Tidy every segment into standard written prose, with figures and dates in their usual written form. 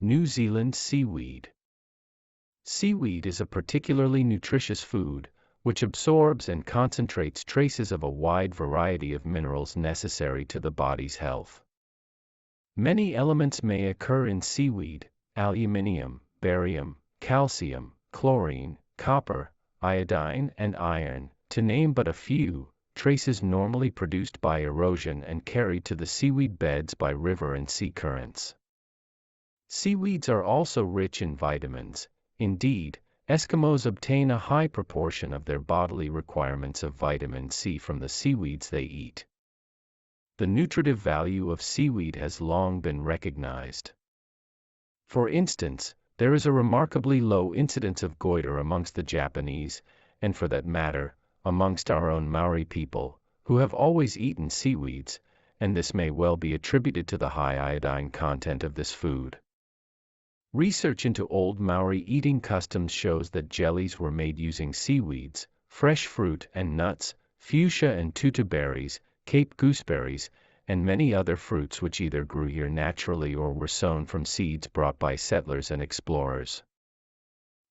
New Zealand seaweed. Seaweed is a particularly nutritious food, which absorbs and concentrates traces of a wide variety of minerals necessary to the body's health. Many elements may occur in seaweed: aluminium, barium, calcium, chlorine, copper, iodine, and iron, to name but a few, traces normally produced by erosion and carried to the seaweed beds by river and sea currents. Seaweeds are also rich in vitamins. Indeed, Eskimos obtain a high proportion of their bodily requirements of vitamin C from the seaweeds they eat. The nutritive value of seaweed has long been recognized. For instance, there is a remarkably low incidence of goiter amongst the Japanese, and for that matter, amongst our own Maori people, who have always eaten seaweeds, and this may well be attributed to the high iodine content of this food. Research into old Maori eating customs shows that jellies were made using seaweeds, fresh fruit and nuts, fuchsia and tutu berries, Cape gooseberries, and many other fruits which either grew here naturally or were sown from seeds brought by settlers and explorers.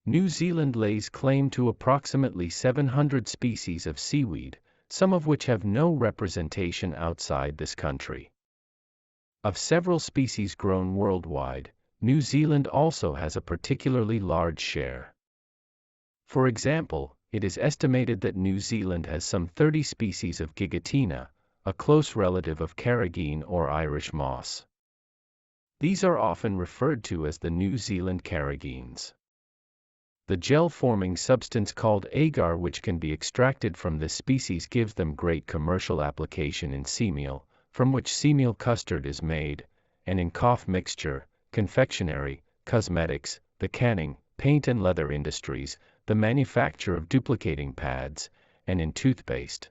New Zealand lays claim to approximately 700 species of seaweed, some of which have no representation outside this country. Of several species grown worldwide, New Zealand also has a particularly large share. For example, it is estimated that New Zealand has some 30 species of gigatina, a close relative of carrageen or Irish moss. These are often referred to as the New Zealand carrageens. The gel-forming substance called agar, which can be extracted from this species, gives them great commercial application in seameal, from which seameal custard is made, and in cough mixture, confectionery, cosmetics, the canning, paint and leather industries, the manufacture of duplicating pads, and in toothpaste.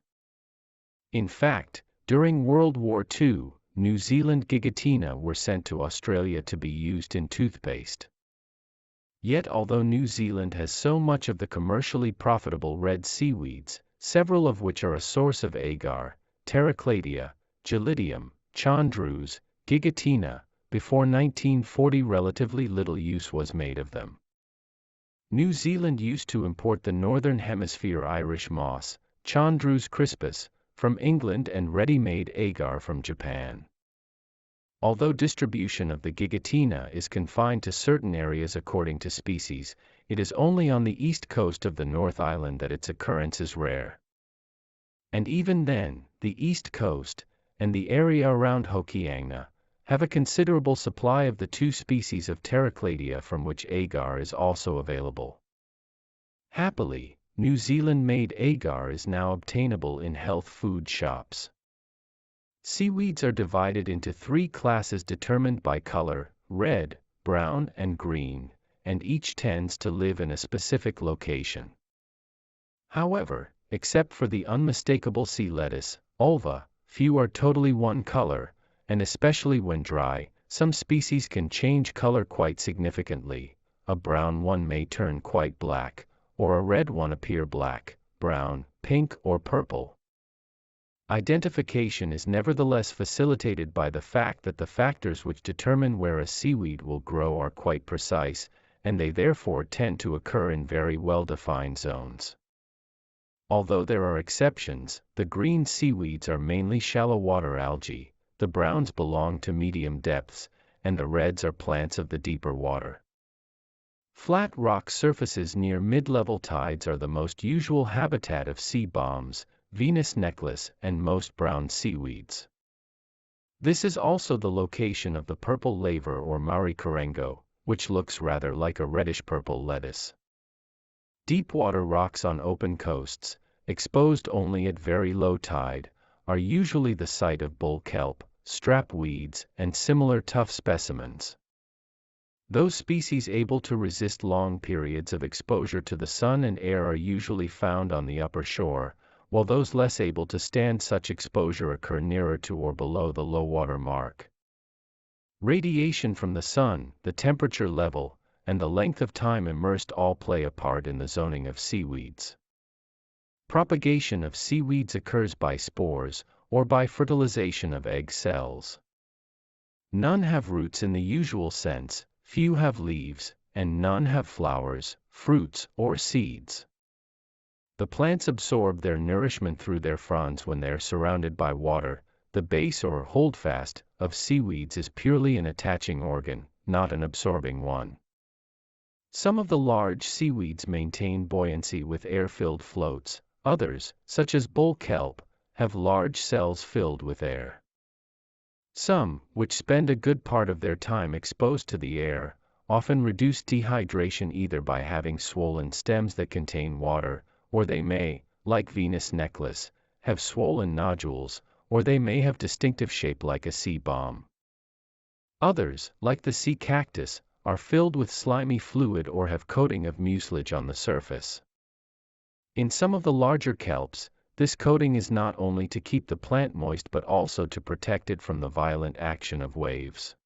In fact, during World War II, New Zealand gigatina were sent to Australia to be used in toothpaste. Yet although New Zealand has so much of the commercially profitable red seaweeds, several of which are a source of agar, Terracladia, Gelidium, Chandrus, gigatina, before 1940 relatively little use was made of them. New Zealand used to import the Northern Hemisphere Irish moss, Chandrus crispus, from England and ready-made agar from Japan. Although distribution of the gigatina is confined to certain areas according to species, it is only on the east coast of the North Island that its occurrence is rare. And even then, the east coast, and the area around Hokianga, have a considerable supply of the two species of Terracladia from which agar is also available. Happily, New Zealand-made agar is now obtainable in health food shops. Seaweeds are divided into three classes determined by color: red, brown, and green, and each tends to live in a specific location. However, except for the unmistakable sea lettuce, ulva, few are totally one color, and especially when dry, some species can change color quite significantly. A brown one may turn quite black, or a red one appear black, brown, pink, or purple. Identification is nevertheless facilitated by the fact that the factors which determine where a seaweed will grow are quite precise, and they therefore tend to occur in very well-defined zones. Although there are exceptions, the green seaweeds are mainly shallow water algae, the browns belong to medium depths, and the reds are plants of the deeper water. Flat rock surfaces near mid-level tides are the most usual habitat of sea bombs, Venus necklace, and most brown seaweeds. This is also the location of the purple laver or Maori karango, which looks rather like a reddish-purple lettuce. Deep-water rocks on open coasts, exposed only at very low tide, are usually the site of bull kelp, strap weeds, and similar tough specimens. Those species able to resist long periods of exposure to the sun and air are usually found on the upper shore, while those less able to stand such exposure occur nearer to or below the low water mark. Radiation from the sun, the temperature level, and the length of time immersed all play a part in the zoning of seaweeds. Propagation of seaweeds occurs by spores, or by fertilization of egg cells. None have roots in the usual sense. few have leaves, and none have flowers, fruits, or seeds. The plants absorb their nourishment through their fronds when they are surrounded by water. The base or holdfast of seaweeds is purely an attaching organ, not an absorbing one. Some of the large seaweeds maintain buoyancy with air-filled floats. Others, such as bull kelp, have large cells filled with air. Some, which spend a good part of their time exposed to the air, often reduce dehydration either by having swollen stems that contain water, or they may, like Venus necklace, have swollen nodules, or they may have distinctive shape like a sea bomb. Others, like the sea cactus, are filled with slimy fluid or have coating of mucilage on the surface. In some of the larger kelps, this coating is not only to keep the plant moist but also to protect it from the violent action of waves.